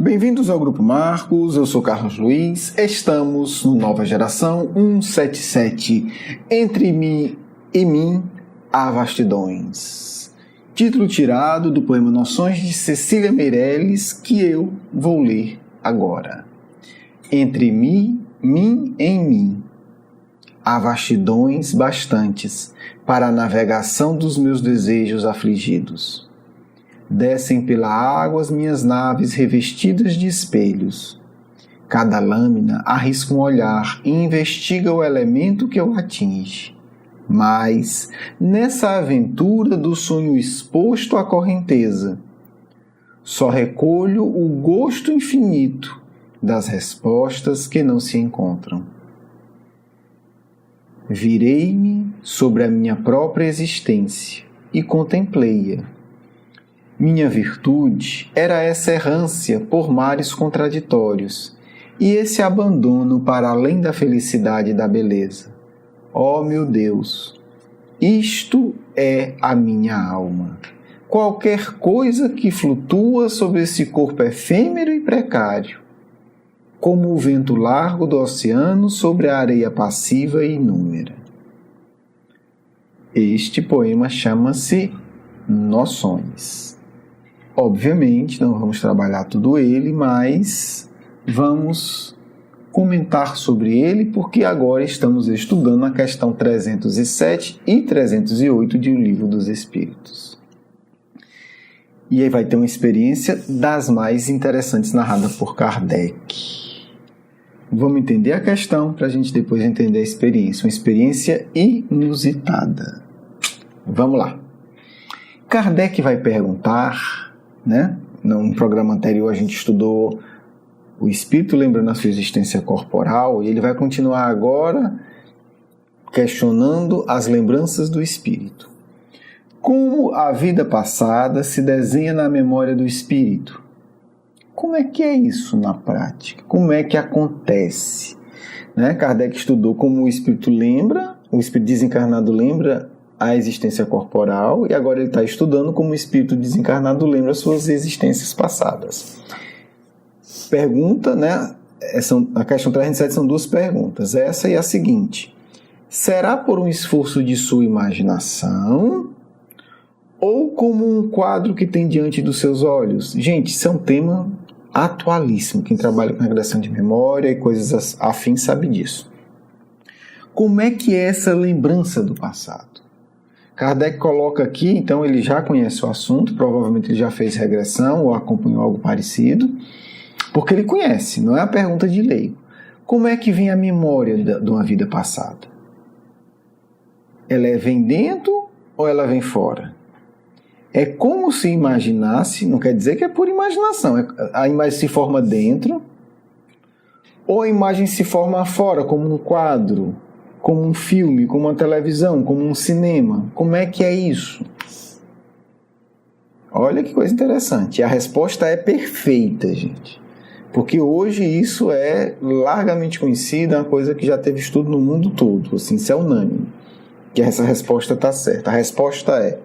Bem-vindos ao Grupo Marcos, eu sou Carlos Luiz, estamos no Nova Geração 177, Entre mim e mim há vastidões. Título tirado do poema Noções de Cecília Meirelles, que eu vou ler agora. Entre mim em mim há vastidões bastantes para a navegação dos meus desejos afligidos. Descem pela água as minhas naves revestidas de espelhos. Cada lâmina arrisca um olhar e investiga o elemento que o atinge. Mas, nessa aventura do sonho exposto à correnteza, só recolho o gosto infinito das respostas que não se encontram. Virei-me sobre a minha própria existência e contemplei-a. Minha virtude era essa errância por mares contraditórios e esse abandono para além da felicidade e da beleza. Ó meu Deus, isto é a minha alma. Qualquer coisa que flutua sobre esse corpo efêmero e precário, como o vento largo do oceano sobre a areia passiva e inúmera. Este poema chama-se Noções. Obviamente, não vamos trabalhar tudo ele, mas vamos comentar sobre ele, porque agora estamos estudando a questão 307 e 308 de O Livro dos Espíritos. E aí vai ter uma experiência das mais interessantes narrada por Kardec. Vamos entender a questão para a gente depois entender a experiência. Uma experiência inusitada. Vamos lá. Kardec vai perguntar... No programa anterior a gente estudou o espírito lembrando a sua existência corporal e ele vai continuar agora questionando as lembranças do espírito. Como a vida passada se desenha na memória do espírito? Como é que é isso na prática? Como é que acontece? Kardec estudou como o espírito lembra, o espírito desencarnado lembra a existência corporal, e agora ele está estudando como o espírito desencarnado lembra as suas existências passadas. Pergunta, a questão 307 são duas perguntas, essa e a seguinte: será por um esforço de sua imaginação ou como um quadro que tem diante dos seus olhos? Gente, isso é um tema atualíssimo, quem trabalha com regressão de memória e coisas afins sabe disso. Como é que é essa lembrança do passado? Kardec coloca aqui, então ele já conhece o assunto, provavelmente ele já fez regressão ou acompanhou algo parecido, porque ele conhece, não é a pergunta de leigo. Como é que vem a memória de uma vida passada? Ela vem dentro ou ela vem fora? É como se imaginasse, não quer dizer que é por imaginação, a imagem se forma dentro, ou a imagem se forma fora, como um quadro, como um filme, como uma televisão, como um cinema. Como é que é isso? Olha que coisa interessante. A resposta é perfeita, gente. Porque hoje isso é largamente conhecido, é uma coisa que já teve estudo no mundo todo. Assim, isso é unânime. Que essa resposta está certa. A resposta é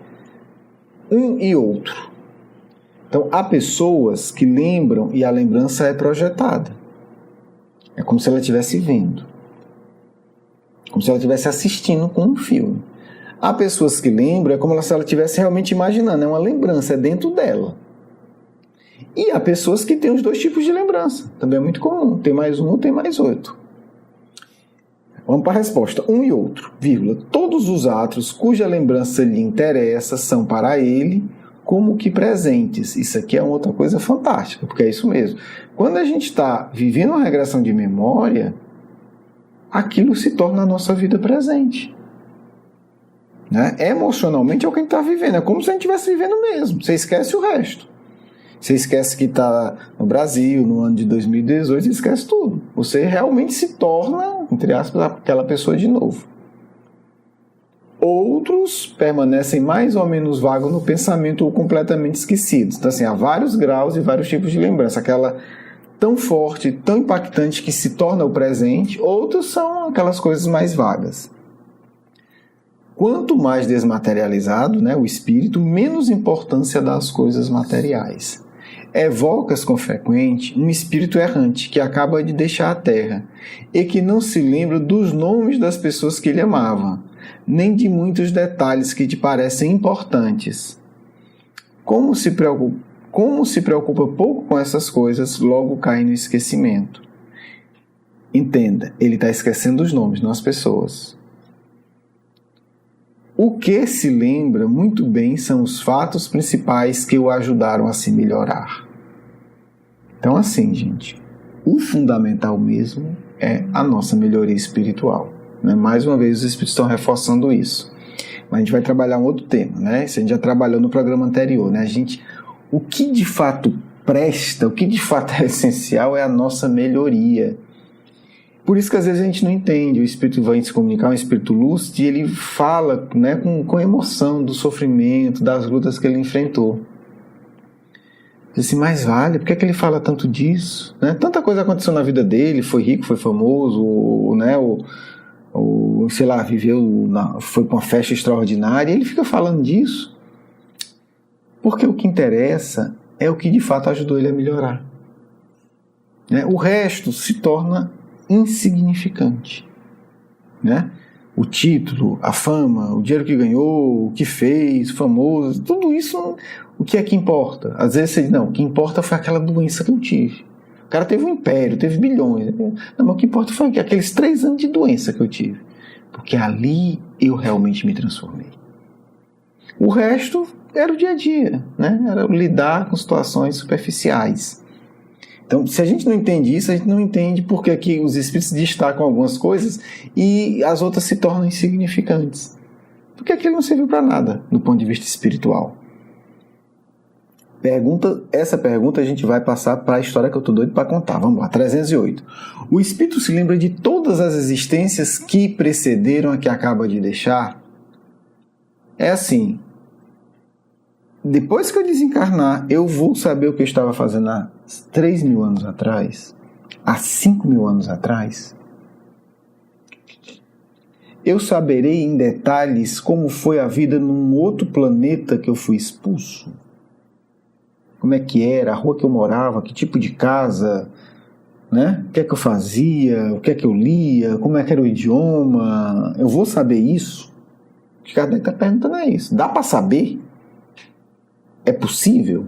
um e outro. Então, há pessoas que lembram e a lembrança é projetada. É como se ela estivesse vendo. Como se ela estivesse assistindo com um filme. Há pessoas que lembram, é como se ela estivesse realmente imaginando, é uma lembrança, é dentro dela. E há pessoas que têm os dois tipos de lembrança, também é muito comum, tem mais um ou tem mais outro. Vamos para a resposta, um e outro, vírgula. Todos os atos cuja lembrança lhe interessa são para ele como que presentes. Isso aqui é uma outra coisa fantástica, porque é isso mesmo. Quando a gente está vivendo uma regressão de memória, aquilo se torna a nossa vida presente. Emocionalmente é o que a gente está vivendo. É como se a gente estivesse vivendo mesmo. Você esquece o resto. Você esquece que está no Brasil, no ano de 2018, você esquece tudo. Você realmente se torna, entre aspas, aquela pessoa de novo. Outros permanecem mais ou menos vagos no pensamento ou completamente esquecidos. Então, assim, há vários graus e vários tipos de lembrança. Aquela tão forte, tão impactante que se torna o presente, outros são aquelas coisas mais vagas. Quanto mais desmaterializado, o espírito, menos importância dá às coisas materiais. evocas com frequência um espírito errante que acaba de deixar a Terra e que não se lembra dos nomes das pessoas que ele amava, nem de muitos detalhes que te parecem importantes. Como se preocupa pouco com essas coisas, logo cai no esquecimento. Entenda, ele está esquecendo os nomes, não as pessoas. O que se lembra muito bem são os fatos principais que o ajudaram a se melhorar. Então, assim, gente, o fundamental mesmo é a nossa melhoria espiritual. Né? Mais uma vez, os espíritos estão reforçando isso. Mas a gente vai trabalhar um outro tema, né? Isso a gente já trabalhou no programa anterior, né? O que de fato presta, o que de fato é essencial é a nossa melhoria. Por isso que às vezes a gente não entende, o espírito vai se comunicar, um espírito lúcido, e ele fala, né, com emoção do sofrimento, das lutas que ele enfrentou. Diz assim, mas vale, por que ele fala tanto disso? Né? Tanta coisa aconteceu na vida dele, foi rico, foi famoso, né, sei lá, foi para uma festa extraordinária, e ele fica falando disso. Porque o que interessa é o que de fato ajudou ele a melhorar. Né? O resto se torna insignificante, né? O título, a fama, o dinheiro que ganhou, o que fez, famoso, tudo isso, o que é que importa? Às vezes você diz, não, o que importa foi aquela doença que eu tive. O cara teve um império, teve bilhões. Não, mas o que importa foi aqueles 3 anos de doença que eu tive. Porque ali eu realmente me transformei. O resto era o dia a dia, né? Era lidar com situações superficiais. Então, se a gente não entende isso, a gente não entende porque aqui os espíritos destacam algumas coisas e as outras se tornam insignificantes. Porque aquilo não serviu para nada, do ponto de vista espiritual. Essa pergunta a gente vai passar para a história que eu estou doido para contar. Vamos lá, 308. O espírito se lembra de todas as existências que precederam a que acaba de deixar? É assim... Depois que eu desencarnar, eu vou saber o que eu estava fazendo há 3.000 anos atrás, há 5.000 anos atrás. Eu saberei em detalhes como foi a vida num outro planeta que eu fui expulso. Como é que era, a rua que eu morava, que tipo de casa, né? O que é que eu fazia, o que é que eu lia, como é que era o idioma. Eu vou saber isso? O que Kardec está perguntando é isso. Dá para saber? É possível?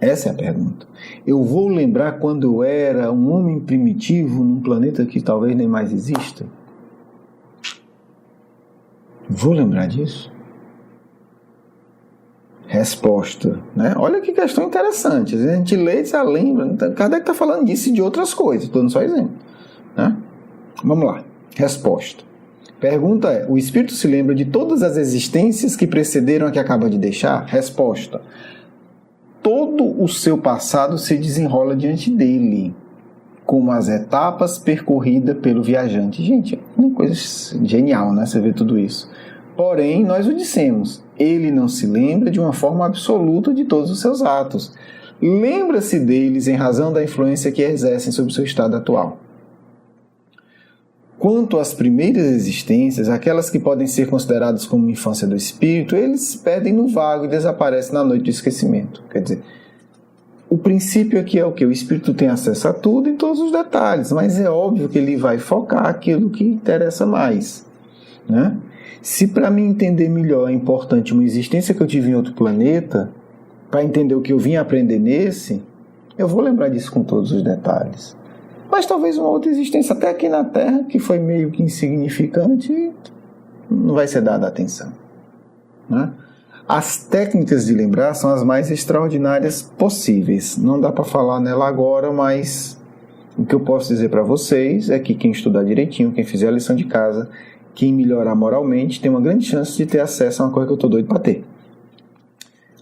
Essa é a pergunta. Eu vou lembrar quando eu era um homem primitivo num planeta que talvez nem mais exista? Vou lembrar disso? Resposta, né? Olha que questão interessante. A gente lê e já lembra. Kardec está falando disso e de outras coisas. Estou dando só exemplo. Né? Vamos lá. Resposta. Pergunta é, o espírito se lembra de todas as existências que precederam a que acaba de deixar? Resposta. Todo o seu passado se desenrola diante dele, como as etapas percorridas pelo viajante. Gente, é uma coisa genial, né? Você vê tudo isso. Porém, nós o dissemos, ele não se lembra de uma forma absoluta de todos os seus atos. Lembra-se deles em razão da influência que exercem sobre o seu estado atual. Quanto às primeiras existências, aquelas que podem ser consideradas como infância do espírito, eles se perdem no vago e desaparecem na noite do esquecimento. Quer dizer, o princípio aqui é o que? O espírito tem acesso a tudo em todos os detalhes, mas é óbvio que ele vai focar aquilo que interessa mais. Né? Se para mim entender melhor é importante uma existência que eu tive em outro planeta, para entender o que eu vim aprender nesse, eu vou lembrar disso com todos os detalhes. Mas talvez uma outra existência até aqui na Terra, que foi meio que insignificante, não vai ser dada atenção. Né? As técnicas de lembrar são as mais extraordinárias possíveis. Não dá para falar nela agora, mas o que eu posso dizer para vocês é que quem estudar direitinho, quem fizer a lição de casa, quem melhorar moralmente, tem uma grande chance de ter acesso a uma coisa que eu estou doido para ter.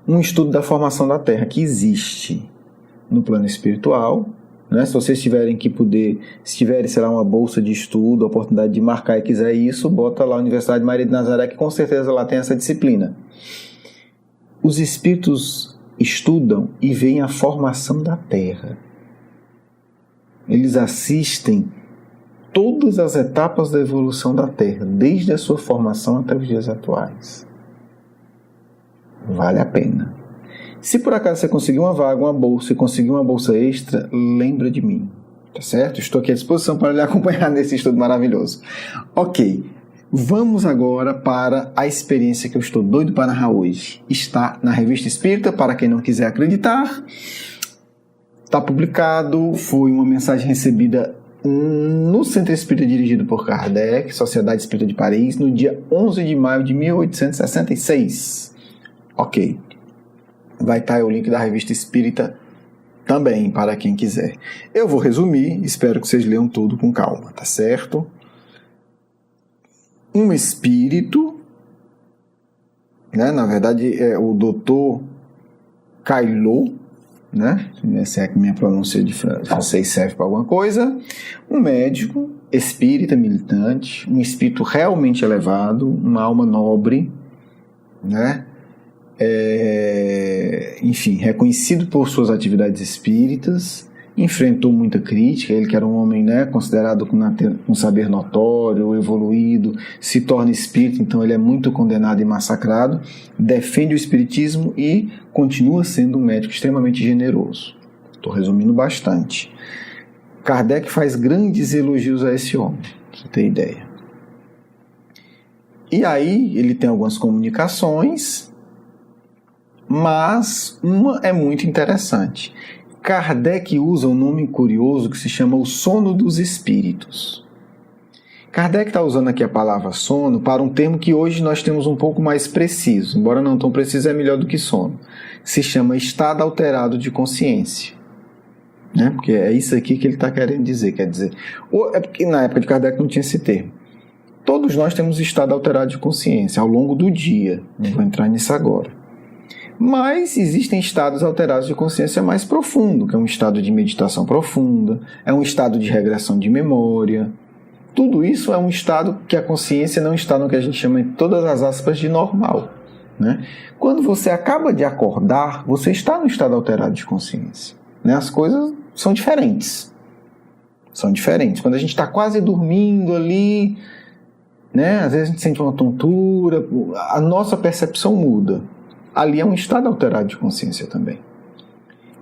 Um estudo da formação da Terra, que existe no plano espiritual. Né? Se vocês tiverem que poder, se tiverem, sei lá, uma bolsa de estudo, a oportunidade de marcar e quiser isso, bota lá a Universidade Maria de Nazaré, que com certeza lá tem essa disciplina. Os espíritos estudam e veem a formação da Terra. Eles assistem todas as etapas da evolução da Terra, desde a sua formação até os dias atuais. Vale a pena. Se por acaso você conseguir uma vaga, uma bolsa, e conseguir uma bolsa extra, lembra de mim, tá certo? Estou aqui à disposição para lhe acompanhar nesse estudo maravilhoso. Ok, vamos agora para a experiência que eu estou doido para narrar hoje. Está na Revista Espírita, para quem não quiser acreditar. Está publicado, foi uma mensagem recebida no Centro Espírita dirigido por Kardec, Sociedade Espírita de Paris, no dia 11 de maio de 1866. Ok. Vai estar aí o link da Revista Espírita também, para quem quiser. Eu vou resumir, espero que vocês leiam tudo com calma, tá certo? Um espírito, né? Na verdade é o Dr. Caillot, né? Se é que minha pronúncia de francês serve para alguma coisa. Um médico, espírita militante, um espírito realmente elevado, uma alma nobre, né? Enfim, reconhecido por suas atividades espíritas, enfrentou muita crítica. Ele que era um homem, né, considerado com saber notório, evoluído, se torna espírita, então ele é muito condenado e massacrado, defende o espiritismo e continua sendo um médico extremamente generoso. Estou resumindo bastante. Kardec faz grandes elogios a esse homem, pra você ter ideia. E aí ele tem algumas comunicações, mas uma é muito interessante. Kardec usa um nome curioso que se chama o sono dos espíritos. Kardec está usando aqui a palavra sono para um termo que hoje nós temos um pouco mais preciso, embora não tão preciso, é melhor do que sono. Se chama estado alterado de consciência. Né? Porque é isso aqui que ele está querendo dizer. Quer dizer, é porque na época de Kardec não tinha esse termo. Todos nós temos estado alterado de consciência ao longo do dia. Não vou entrar nisso agora. Mas existem estados alterados de consciência mais profundo, que é um estado de meditação profunda, é um estado de regressão de memória. Tudo isso é um estado que a consciência não está no que a gente chama, em todas as aspas, de normal. Né? Quando você acaba de acordar, você está no estado alterado de consciência. Né? As coisas são diferentes. São diferentes. Quando a gente está quase dormindo ali, né? Às vezes a gente sente uma tontura, a nossa percepção muda. Ali é um estado alterado de consciência também.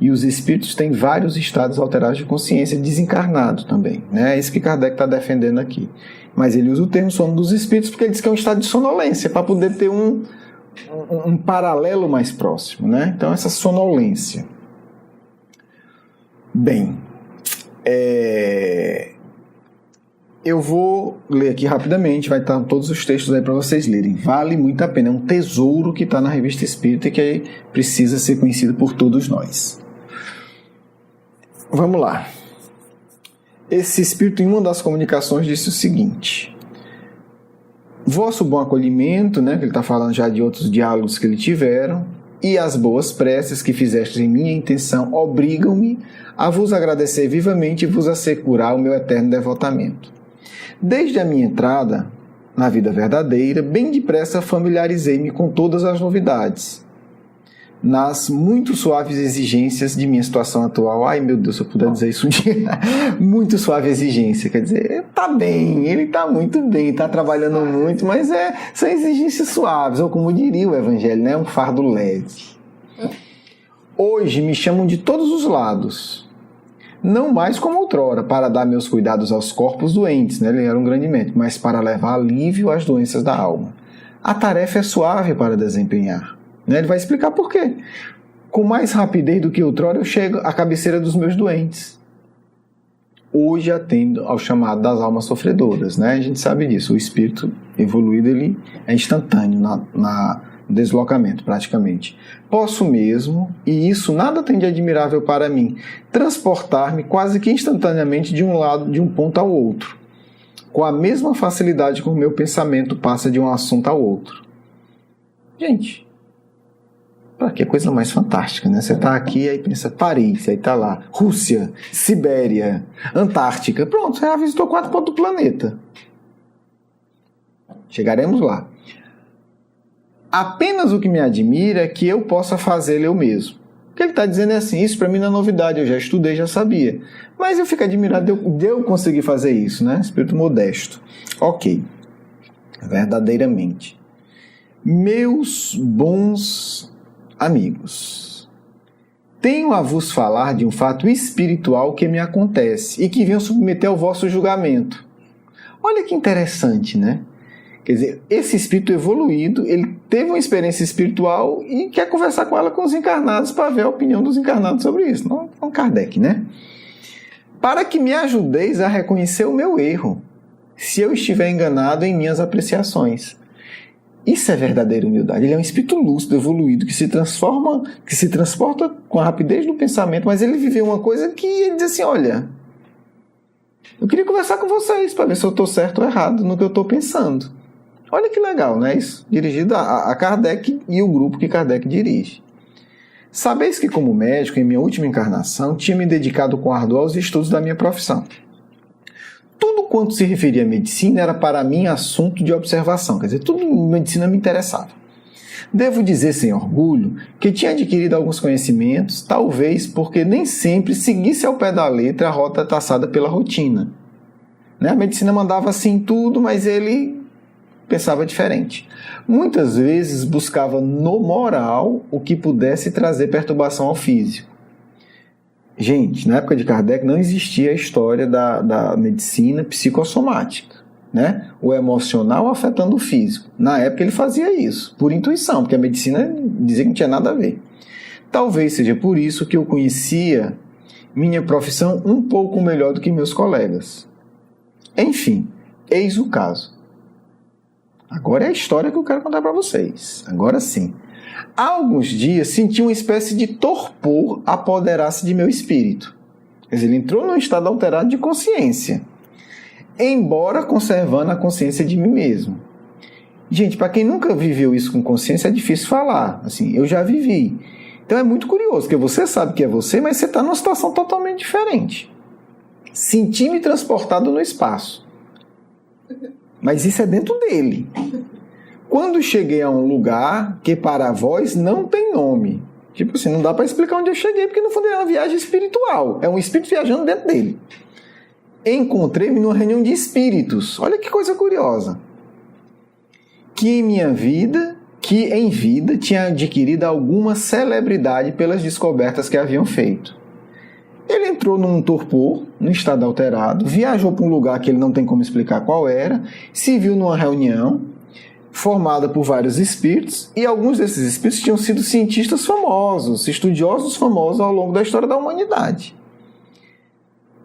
E os espíritos têm vários estados alterados de consciência, desencarnado também. Né? É isso que Kardec está defendendo aqui. Mas ele usa o termo sono dos espíritos porque ele diz que é um estado de sonolência, para poder ter um paralelo mais próximo. Né? Então, essa sonolência. Bem, eu vou ler aqui rapidamente, vai estar todos os textos aí para vocês lerem. Vale muito a pena, é um tesouro que está na Revista Espírita e que precisa ser conhecido por todos nós. Vamos lá. Esse espírito, em uma das comunicações, disse o seguinte: vosso bom acolhimento, né, que ele está falando já de outros diálogos que ele tiveram, e as boas preces que fizestes em minha intenção obrigam-me a vos agradecer vivamente e vos assegurar o meu eterno devotamento. Desde a minha entrada na vida verdadeira, bem depressa familiarizei-me com todas as novidades, nas muito suaves exigências de minha situação atual. Ai, meu Deus, se eu puder dizer isso um dia. Muito suave exigência, quer dizer, tá bem, ele tá muito bem, tá trabalhando muito, mas são exigências suaves, ou como diria o Evangelho, né, um fardo leve. Hoje me chamam de todos os lados, não mais como outrora, para dar meus cuidados aos corpos doentes, né? Ele era um grande médico, mas para levar alívio às doenças da alma. A tarefa é suave para desempenhar. Né? Ele vai explicar por quê. Com mais rapidez do que outrora, eu chego à cabeceira dos meus doentes. Hoje atendo ao chamado das almas sofredoras. Né? A gente sabe disso. O espírito evoluído ele é instantâneo no deslocamento, praticamente. Posso mesmo, e isso nada tem de admirável para mim, transportar-me quase que instantaneamente de um lado, de um ponto ao outro, com a mesma facilidade com o meu pensamento passa de um assunto ao outro. Gente, para que coisa mais fantástica, né? Você está aqui, aí pensa Paris, aí está lá, Rússia, Sibéria, Antártica, pronto, você já visitou 4 pontos do planeta. Chegaremos lá. Apenas o que me admira é que eu possa fazê-lo eu mesmo. O que ele está dizendo é assim, isso para mim não é novidade, eu já estudei, já sabia. Mas eu fico admirado de eu conseguir fazer isso, né? Espírito modesto. Ok, verdadeiramente. Meus bons amigos, tenho a vos falar de um fato espiritual que me acontece e que venho submeter ao vosso julgamento. Olha que interessante, né? Quer dizer, esse espírito evoluído, ele teve uma experiência espiritual e quer conversar com ela com os encarnados para ver a opinião dos encarnados sobre isso. Não é um Kardec, né? Para que me ajudeis a reconhecer o meu erro, se eu estiver enganado em minhas apreciações. Isso é verdadeira humildade. Ele é um espírito lúcido, evoluído, que se transforma, que se transporta com a rapidez do pensamento, mas ele viveu uma coisa que ele diz assim, olha, eu queria conversar com vocês para ver se eu estou certo ou errado no que eu estou pensando. Olha que legal, né? Isso dirigido a Kardec e o grupo que Kardec dirige. Sabeis que, como médico, em minha última encarnação, tinha me dedicado com ardor aos estudos da minha profissão. Tudo quanto se referia à medicina era para mim assunto de observação, quer dizer, tudo em medicina me interessava. Devo dizer sem orgulho que tinha adquirido alguns conhecimentos, talvez porque nem sempre seguisse ao pé da letra a rota traçada pela rotina. A medicina mandava assim tudo, mas ele pensava diferente. Muitas vezes buscava no moral o que pudesse trazer perturbação ao físico. Gente, na época de Kardec não existia a história da medicina psicossomática, né? O emocional afetando o físico. Na época ele fazia isso, por intuição, porque a medicina dizia que não tinha nada a ver. Talvez seja por isso que eu conhecia minha profissão um pouco melhor do que meus colegas. Enfim, eis o caso. Agora é a história que eu quero contar para vocês. Agora sim. Há alguns dias senti uma espécie de torpor apoderar-se de meu espírito. Quer dizer, ele entrou num estado alterado de consciência, embora conservando a consciência de mim mesmo. Gente, para quem nunca viveu isso com consciência, é difícil falar. Assim, eu já vivi. Então é muito curioso, porque você sabe que é você, mas você está numa situação totalmente diferente. Senti-me transportado no espaço. Mas isso é dentro dele. Quando cheguei a um lugar que para vós não tem nome. Tipo assim, não dá para explicar onde eu cheguei, porque no fundo é uma viagem espiritual. É um espírito viajando dentro dele. Encontrei-me numa reunião de espíritos. Olha que coisa curiosa. Que em vida tinha adquirido alguma celebridade pelas descobertas que haviam feito. Ele entrou num torpor, num estado alterado, viajou para um lugar que ele não tem como explicar qual era, se viu numa reunião formada por vários espíritos, e alguns desses espíritos tinham sido cientistas famosos, estudiosos famosos ao longo da história da humanidade.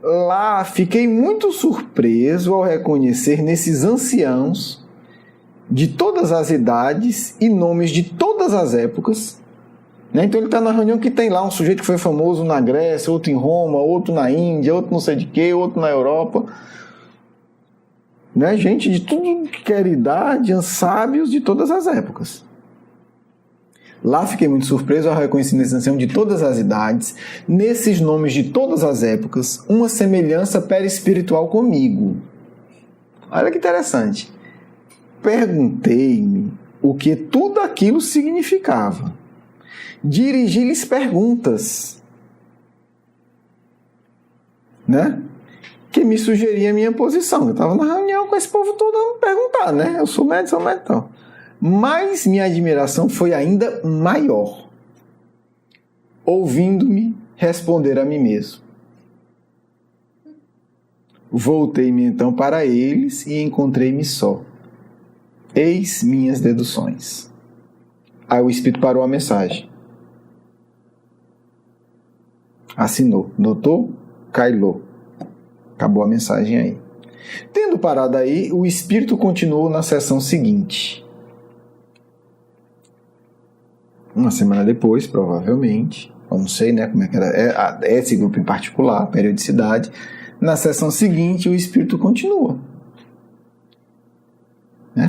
Lá fiquei muito surpreso ao reconhecer nesses anciãos de todas as idades e nomes de todas as épocas. Então ele está na reunião que tem lá um sujeito que foi famoso na Grécia, outro em Roma, outro na Índia, outro não sei de quê, outro na Europa. Gente de tudo que era idade, sábios de todas as épocas. Lá fiquei muito surpreso ao reconhecer nesse ancião de todas as idades, nesses nomes de todas as épocas, uma semelhança perispiritual comigo. Olha que interessante. Perguntei-me o que tudo aquilo significava. Dirigi-lhes perguntas, que me sugeria a minha posição. Eu estava na reunião com esse povo todo a me perguntar, eu sou médico, sou médico. Mas minha admiração foi ainda maior, ouvindo-me responder a mim mesmo. Voltei-me então para eles e encontrei-me só. Eis minhas deduções. Aí o Espírito parou a mensagem. Assinou. Doutor Cailô. Acabou a mensagem aí. Tendo parado aí, o Espírito continuou na sessão seguinte. Uma semana depois, provavelmente, eu não sei como é que era esse grupo em particular, periodicidade. Na sessão seguinte, o Espírito continua.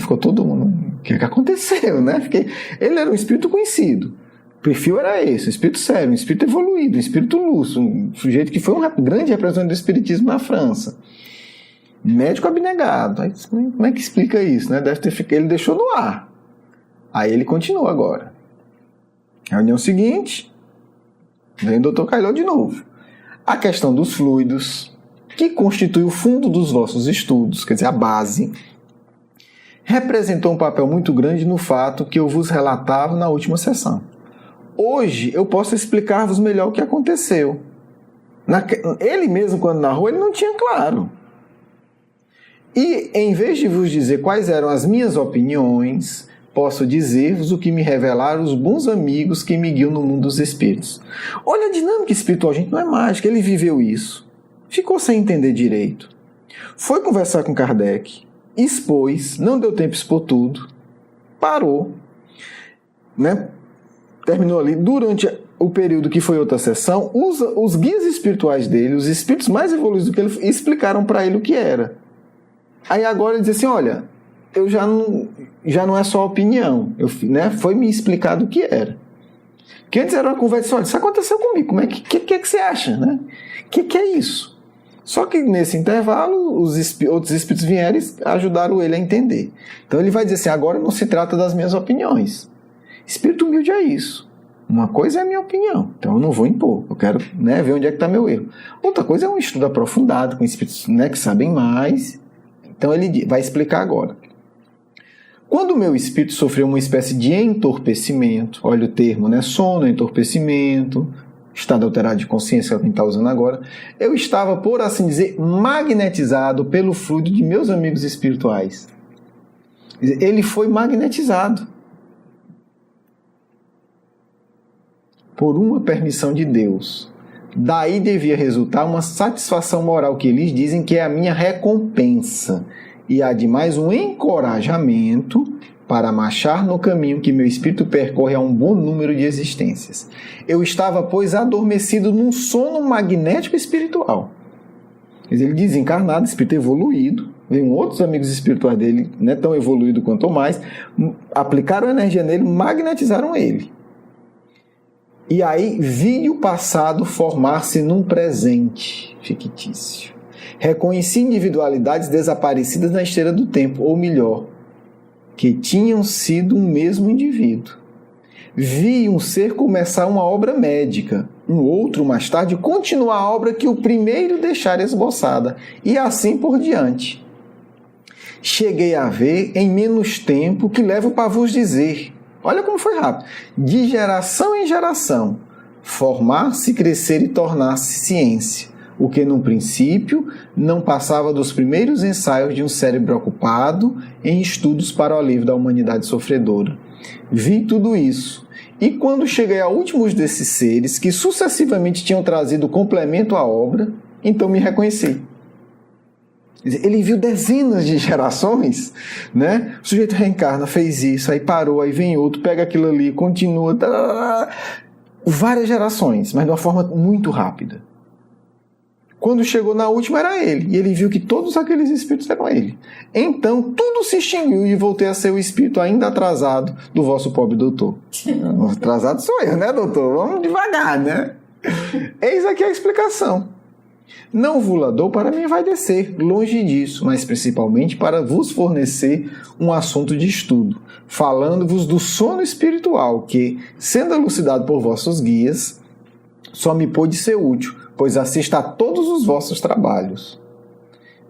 Ficou todo mundo... O que aconteceu? Ele era um Espírito conhecido. O perfil era esse, um espírito sério, um espírito evoluído, um espírito lúcido, um sujeito que foi um grande representante do espiritismo na França. Médico abnegado. Aí, como é que explica isso? Deve ter ficado, ele deixou no ar. Aí ele continua agora. Reunião seguinte, vem o Dr. Cailô de novo. A questão dos fluidos, que constitui o fundo dos vossos estudos, quer dizer, a base, representou um papel muito grande no fato que eu vos relatava na última sessão. Hoje eu posso explicar-vos melhor o que aconteceu. Ele mesmo, quando narrou, ele não tinha claro. E, em vez de vos dizer quais eram as minhas opiniões, posso dizer-vos o que me revelaram os bons amigos que me guiam no mundo dos espíritos. Olha, a dinâmica espiritual, gente, não é mágica. Ele viveu isso. Ficou sem entender direito. Foi conversar com Kardec. Expôs. Não deu tempo de expor tudo. Parou. Né? Terminou ali. Durante o período que foi outra sessão, os guias espirituais dele, os espíritos mais evoluídos do que ele, explicaram para ele o que era. Aí agora ele diz assim, olha, eu já não é só opinião, né? Foi me explicado o que era. Porque antes era uma conversa, olha, isso aconteceu comigo, como é que você acha, né? Que é isso? Só que nesse intervalo, os outros espíritos vieram e ajudaram ele a entender. Então ele vai dizer assim, agora não se trata das minhas opiniões. Espírito humilde é isso. Uma coisa é a minha opinião, então eu não vou impor, eu quero, né, ver onde é que está meu erro. Outra coisa é um estudo aprofundado, com espíritos, né, que sabem mais. Então ele vai explicar agora. Quando o meu espírito sofreu uma espécie de entorpecimento, olha o termo, né? Sono, entorpecimento, estado alterado de consciência, que é o que a gente está usando agora, eu estava, por assim dizer, magnetizado pelo fluido de meus amigos espirituais. Ele foi magnetizado por uma permissão de Deus. Daí devia resultar uma satisfação moral que eles dizem que é a minha recompensa. E ademais um encorajamento para marchar no caminho que meu espírito percorre a um bom número de existências. Eu estava, pois, adormecido num sono magnético espiritual. Ele desencarnado, espírito evoluído, veio outros amigos espirituais dele, não tão evoluído quanto mais, aplicaram energia nele, magnetizaram ele. E aí vi o passado formar-se num presente fictício. Reconheci individualidades desaparecidas na esteira do tempo, ou melhor, que tinham sido um mesmo indivíduo. Vi um ser começar uma obra médica, um outro mais tarde continuar a obra que o primeiro deixara esboçada, e assim por diante. Cheguei a ver em menos tempo que levo para vos dizer. Olha como foi rápido. De geração em geração, formar-se, crescer e tornar-se ciência, o que, num princípio, não passava dos primeiros ensaios de um cérebro ocupado em estudos para o alívio da humanidade sofredora. Vi tudo isso, e quando cheguei a últimos desses seres, que sucessivamente tinham trazido complemento à obra, então me reconheci. Ele viu dezenas de gerações, né? O sujeito reencarna, fez isso, aí parou, aí vem outro, pega aquilo ali, continua, várias gerações, mas de uma forma muito rápida. Quando chegou na última era ele, e ele viu que todos aqueles espíritos eram ele. Então tudo se extinguiu e voltei a ser o espírito ainda atrasado do vosso pobre doutor. Atrasado sou eu, né, doutor? Vamos devagar, né? Eis aqui a explicação. Não vos dou para me envaidecer, longe disso, mas principalmente para vos fornecer um assunto de estudo, falando-vos do sono espiritual que, sendo elucidado por vossos guias, só me pôde ser útil, pois assisto a todos os vossos trabalhos.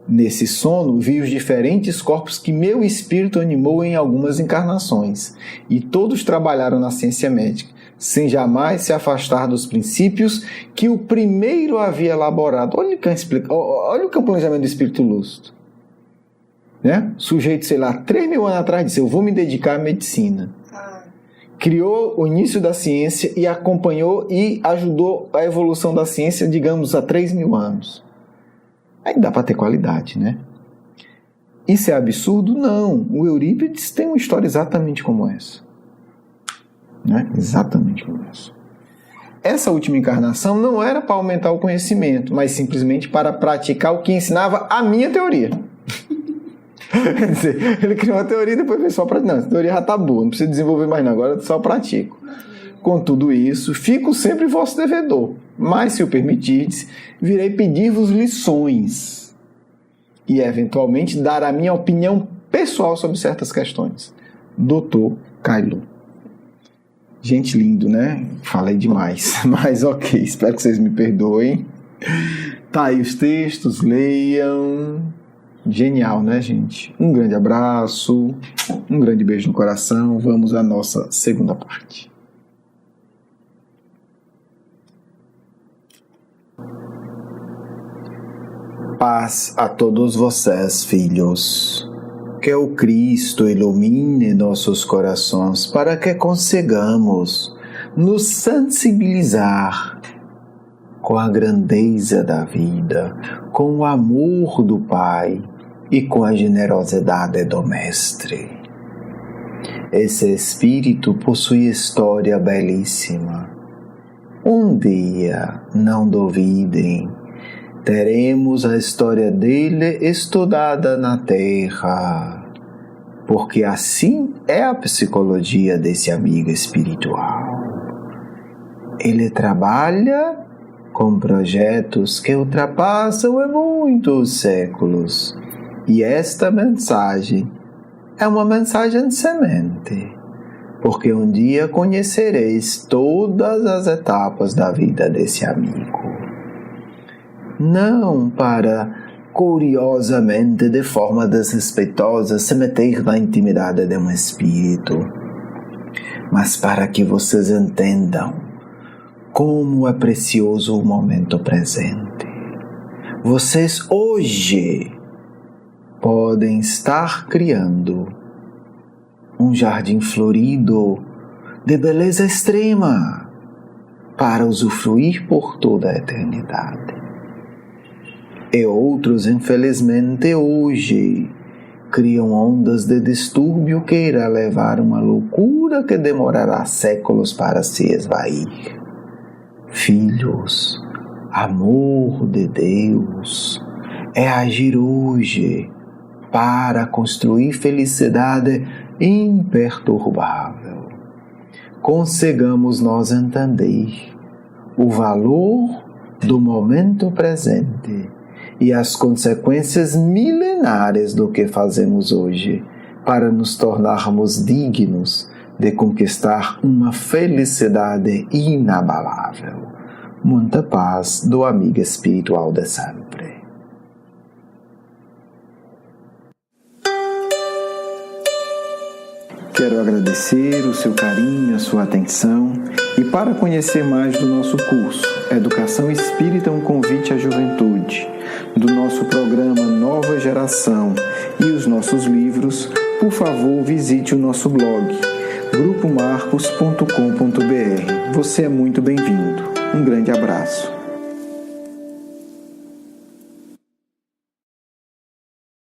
Nesse sono vi os diferentes corpos que meu espírito animou em algumas encarnações, e todos trabalharam na ciência médica, sem jamais se afastar dos princípios que o primeiro havia elaborado. Olha o que é o planejamento do espírito lúcido. Né? Sujeito, sei lá, 3.000 anos atrás disse, eu vou me dedicar à medicina. Criou o início da ciência e acompanhou e ajudou a evolução da ciência, digamos, há 3.000 anos. Aí dá para ter qualidade, né? Isso é absurdo? Não. O Eurípides tem uma história exatamente como essa. Né? Exatamente como essa. Essa última encarnação não era para aumentar o conhecimento, mas simplesmente para praticar o que ensinava a minha teoria. Quer dizer, ele criou uma teoria e depois fez só praticar. Não, essa teoria já está boa, não precisa desenvolver mais não, agora eu só pratico. Com tudo isso, fico sempre vosso devedor, mas se o permitirdes, virei pedir-vos lições e eventualmente dar a minha opinião pessoal sobre certas questões. Dr. Kailu. Gente, lindo, né? Falei demais, mas ok, espero que vocês me perdoem. Tá aí os textos, leiam. Genial, né, gente? Um grande abraço, um grande beijo no coração. Vamos à nossa segunda parte. Paz a todos vocês, filhos. Que o Cristo ilumine nossos corações para que consigamos nos sensibilizar com a grandeza da vida, com o amor do Pai e com a generosidade do Mestre. Esse Espírito possui história belíssima. Um dia, não duvidem, teremos a história dele estudada na Terra, porque assim é a psicologia desse amigo espiritual. Ele trabalha com projetos que ultrapassam em muitos séculos, e esta mensagem é uma mensagem semente, porque um dia conhecereis todas as etapas da vida desse amigo. Não para, curiosamente, de forma desrespeitosa, se meter na intimidade de um espírito, mas para que vocês entendam como é precioso o momento presente. Vocês hoje podem estar criando um jardim florido de beleza extrema para usufruir por toda a eternidade. E outros, infelizmente, hoje criam ondas de distúrbio que irá levar uma loucura que demorará séculos para se esvair. Filhos, amor de Deus é agir hoje para construir felicidade imperturbável. Consigamos nós entender o valor do momento presente e as consequências milenares do que fazemos hoje para nos tornarmos dignos de conquistar uma felicidade inabalável. Muita paz do amigo espiritual de sempre. Quero agradecer o seu carinho, a sua atenção, e para conhecer mais do nosso curso Educação Espírita, um convite à juventude, do nosso programa Nova Geração e os nossos livros, por favor, visite o nosso blog grupomarcos.com.br. Você é muito bem-vindo. Um grande abraço.